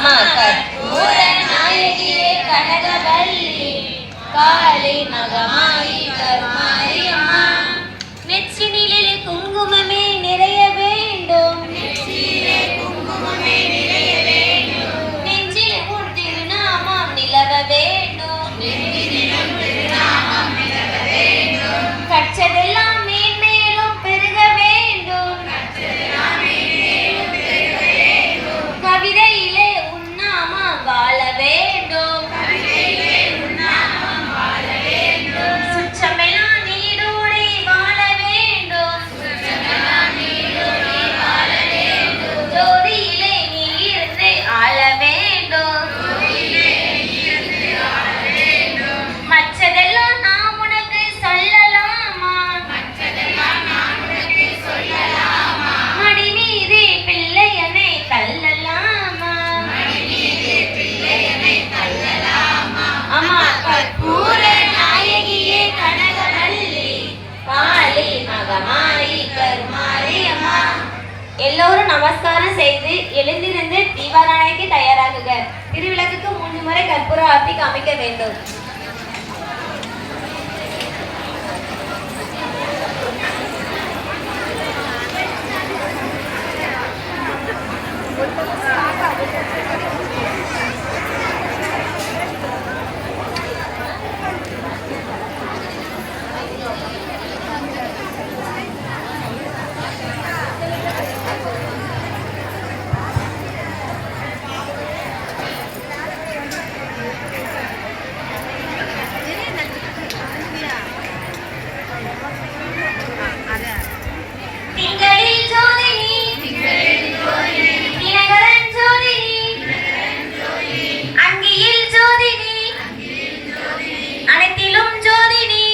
அம்மா கற்பூர நாயகியே கனகவல்லி காளி மகமாயி கருமாரி அம்மா நெற்றினிலே குங்குமமே நிறைய வேண்டும் நெஞ்சில் உன் திருநாமம் நிலவ வேண்டும் கற்றதெல்லாம் மேன்மேலும் பெருக வேண்டும் கவிதையிலே உன்னாமம் வாழ வேண்டும் சுற்றமெல்லாம் நீடூழி வாழ வேண்டும் ஜோதியிலே நீ இருந்து ஆள வேண்டும் மற்றதெல்லாம் நாம் உனக்கு சொல்லலாமா மடி மீதே பிள்ளையனை தள்ளலாமா அம்மா கற்பூர நாயகியே கனகவல்லி காளி மகமாயி கருமாரி அம்மா. எல்லோரும் நமஸ்காரம் செய்து எழுந்திருந்து தீபாராதனைக்கு தயாராகுக. திருவிளக்குக்கு 3 முறை கற்பூர ஆர்த்தி காமிக்க வேண்டும். திங்களில் ஜோதினி தினகரன் ஜோதினி அங்கியில் ஜோதினி அனைத்திலும் ஜோதினி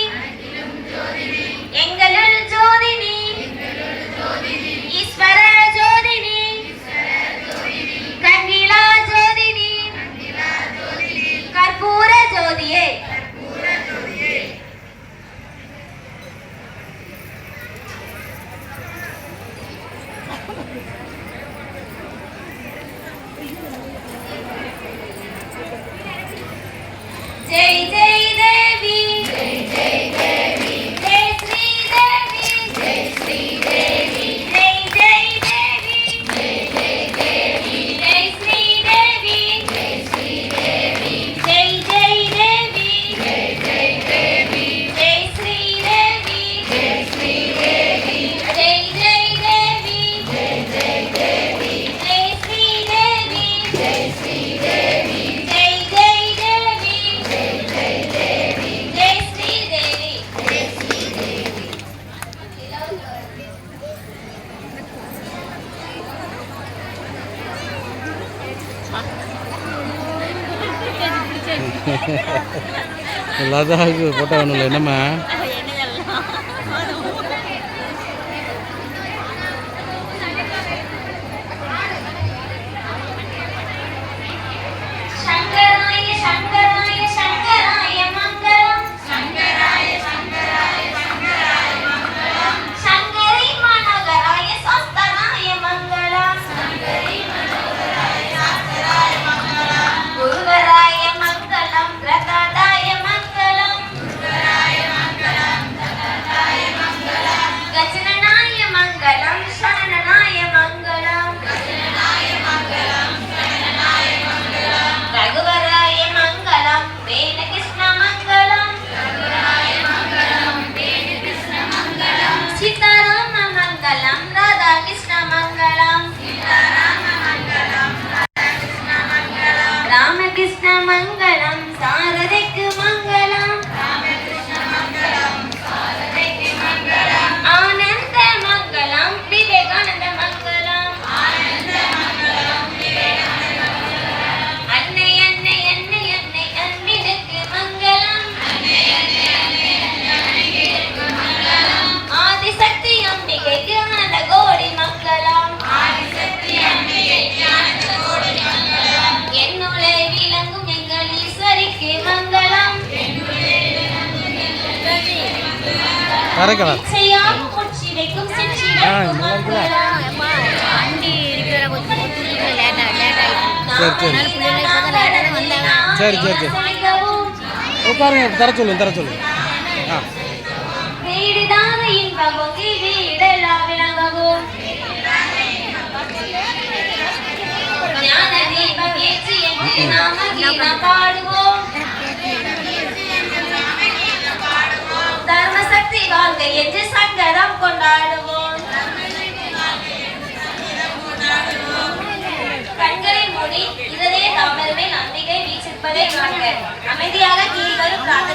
எங்களுள் ஜோதினி ஈஸ்வர ஜோதினி கங்கிலா ஜோதினி கற்பூர ஜோதியே जय जय देवी जय जय देवी जय श्री देवी जय श्री देवी जय जय देवी जय जय देवी जय श्री देवी जय श्री देवी जय जय देवी जय जय देवी जय श्री देवी जय श्री देवी जय जय देवी जय जय देवी जय श्री देवी जय श्री देवी जय जय देवी जय श्री देवी जय श्री देवी எல்லாதான் போட்டோ ஒன்றும் இல்லை என்னம்மா शंकराय शंकराय शंकराय मंगलम शंकराय शंकराय शंकराय मंगलम शंकरी मनोहराय शास्त्राय मंगलम शंकरी मनोहराय शास्त्राय मंगलम गुरुवराय मंगलम प्रदादाय मंगलम गुरुवराय मंगलम प्रदादाय मंगलम गजननाय मंगलम शरणनाय मंगलम गजननाय मंगलम शरणनाय मंगलम रघुवराय मंगलम वेणकृष्ण मंगलम रघुवराय मंगलम वेणकृष्ण मंगलम सीताराम मंगलम राधा कृष्ण मंगलम सीताराम मंगलम राधा कृष्ण मंगलम रामकृष्ण मंगलम सारथिक मंगलम रामकृष्ण मंगलम सारथिक मंगलम आनंद मंगलम विवेकानंद मंगलम आनंद मंगलम विवेकानंद मंगलम अन्नै अन्नै अन्नै अन्नै अन्निனுக்கு मंगलम अन्नै अन्नै अन्नै अन्निனுக்கு मंगलम ஆதிசக்தி அம்பிகைக்கு அனந்தகோடி मंगलम ஆதிசக்தி அம்பிகைக்கு அனந்தகோடி मंगलम என்னுளே விளங்கும் எங்கள் ஈஸ்வரிக்கு मंगलम என்னுளே விளங்கும் எங்கள் ஈஸ்வரிக்கு கரெக்டா செய்யாம முச்சி வைக்கும் சிற்றிடக்கும் मंगलम வண்டி இருக்கிற கொஞ்சம் லேட் ஆயிடுச்சு சரி சரி சரி சரி சரி உட்காருங்க தர சொல்லுங்க தர சொல்லுங்க ஆ வீடுதான இன்பமும் வீடெல்லாம் விளங்கவும் ஞான தீபம் ஏற்றி என்று நாம கீதம் பாடுவோம் தர்மசக்தி வாழ்க்கை என்று சங்கரம் கொண்டாடுவோம் கண்களை மூடி இதே தாமரமே நம்பிக்கை வீச்சிருப்பதை காண்க அமைதியாக கீழ்வரும் பிரார்த்தனை